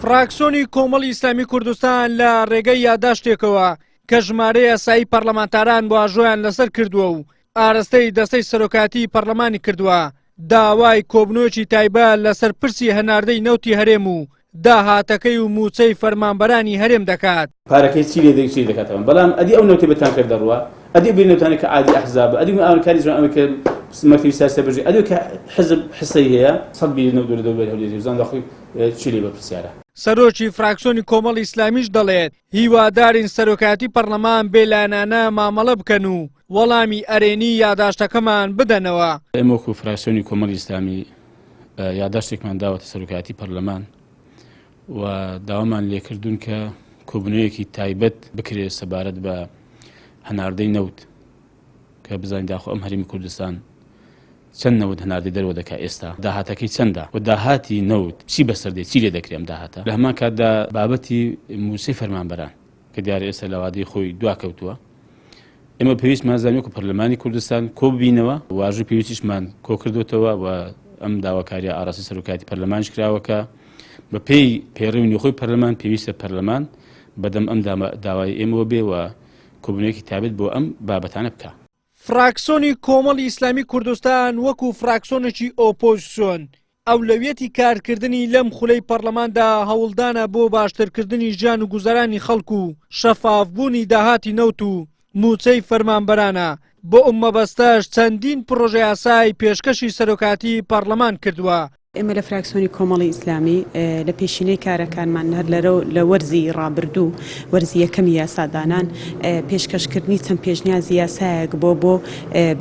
فراکسیۆنی کۆمەڵی ئیسلامی کوردستان لە ڕێگەی یادداشتێکەوە کە ژمارەی یاسایی پەرلەمانتاران واژۆیان لەسەر کردووە و ئاراستەی دەستەی سەرۆکاتی پەرلەمانی کردووە داوای کۆبنەوەکی تایبەت لەسەر پرسی هەناردەی نەوتی هەرێم و داهاتەکەی و موچەی فەرمانبەرانی هەرێم دەکات. پارەکەی چی لێ دەکاتەوە بەڵام ئەدی ئەو نەوتێ بەتان کردەڕوە ئەدی بێنەوتانی کە عادی ئەحزابە ئەدی ئەوکاری زۆر ئەوەی کە مەکتەبی سیاسە بژێ ئەدی کە حزب حسەی هەیە 192 هەولێری زان داخۆی چی لێ بەپرسیارە. سەرۆکی فراکسیۆنی کۆمەڵی ئیسلامیش دەڵێت هیوادارین سەرۆکاتی پەرلەمان بێلایەنانە مامەڵە بکەن و وەڵامی ئەرێنی یادداشتەکەمان بدەنەوە. ئێمە وەکو فراکسیۆنی کۆمەڵی ئیسلامی یادداشتێکمان داوەتە سەرۆکاتی پەرلەمان و داوامان لێکردوون کە کۆبنەوەیەکی تایبەت بکرێت سەبارەت بە هەناردەی نەوت کە بزانین داخۆ ئەم هەرێمی کوردستان چەند نەوت هەناردەی دەرەوە دەکات ئێستا داهاتەکەی چەندە و داهاتی نەوت چی بەسەردێ چی لێ دەکرێم داهاتە لە هەمان کاتدا بابەتی موچەی فەرمانبەران کە دیارە ئێستا لە وادەی خۆی دواکەوتووە ئێمە پێویستمان زانین وەکو پەرلەمانی کوردستان کۆ ببینەوە واژووی پێویستیشمان کۆ کردوتەوە و ئەم داواکاریە ئاراستی سەرۆکاتی پەرلەمانش کراوەکە بە پێی پێڕێونی خۆی پەرلەمان پێویستە پەرلەمان بەدەم ئەم داوای ئێمەوە بێ و کۆبنەوەیەکی تایبەت بۆ ئەم بابەتانە بکە. فراکسیۆنی کۆمەڵی ئیسلامی کوردستان وەکو فراکسیۆنێکی ئۆپۆزیسیۆن ئەولەویەتی کارکردنی لەم خولەی پەرلەماندا هەوڵدانە بۆ باشترکردنی ژیان و گوزەرانی خەڵک و شەفافبوونی داهاتی نەوت و موچەی فەرمانبەرانە بۆ ئەم مەبەستەش چەندین پرۆژە یاسای پێشکەشی سەرۆکاتی پەرلەمان کردووە. ئێمە لە فراکسیۆنی کۆمەڵی ئیسلامی لە پێشینەی کارەکانمان هەر لە وەرزی ڕابردوو وەرزی یەکەمی یاسادانان پێشکەشکردنی چەند پێشنیازی یاسایەک بۆ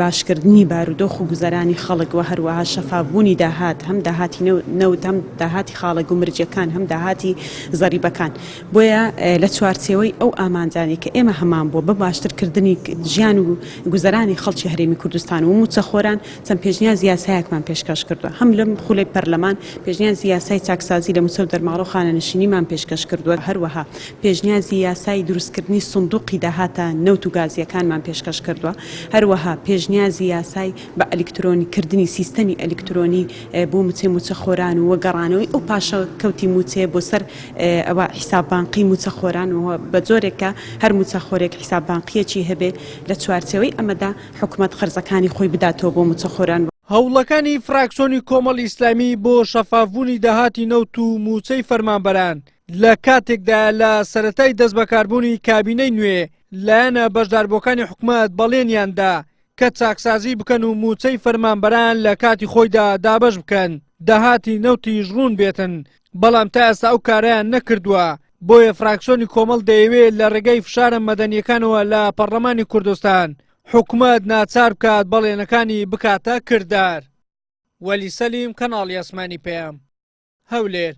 باشکردنی بارودۆخ و گوزەرانی خەڵک و هەروەها شەفافبوونی داهات هەم داهاتی نەوت هەم داهاتی خاڵک و مرجەکان هەم داهاتی زەریبەکان بۆیە لە چوارچێوەی ئەو ئامانجانی کە ئێمە هەمان بۆ بە باشترکردنی ژیان و گوزەرانی خەڵکی هەرێمی کوردستان و موچەخۆران چەند پێشنیازی یاسایەکمان پێشکەش کردووە هەم لەم خولەی پەرلەمان پێشنیازی یاسای چاکسازی لە موچە و دەرماڵە و خانەنشینیمان پێشکەش کردووە هەروەها پێشنیازی یاسای دروستکردنی سندوقی داهاتە نەوت و گازیەکانمان پێشکەش کردووە هەروەها پێشنیازی یاسای بە ئەلکترۆنیکردنی سیستەمی ئەلکترۆنی بۆ موچەخۆران و وەگەڕانەوەی ئەو پاشە کەوتی موچێ بۆ سەر ئەوە حیساببانقی موچەخۆران و بە جۆرێکە هەر موچەخۆرێک حیساببانقیەکی هەبێ لە چوارچێوەی ئەمەدا حکوومەت خەرجەکانی خۆی بداتەوە بۆ موچەخۆران. هەوڵەکانی فراکسیۆنی کۆمەڵی ئیسلامی بۆ شەفافبوونی داهاتی نەوت و موچەی فەرمانبەران لە کاتێکدا لە سەرەتای دەست بەکاربوونی کابینەی نوێ لایەنە بەشداربووەکانی حکوومەت بەڵێنیاندا کە چاکسازی بکەن و موچەی فەرمانبەران لە کاتی خۆیدا دابەش بکەن داهاتی نەوتی ژڕون بێتن بەڵام تا ئێستا ئەو کارەیان نەکردووە بۆیە فراکسیۆنی کۆمەڵ دەیەوێت لە ڕێگەی فشارە مەدەنیەکانەوە لە پەرلەمانی کوردستان حکوومەت ناچار بکات بەڵێنەکانی بکاتە کردار. وەلی سەلیم کەناڵی ئەسمانی پێم هەولێر.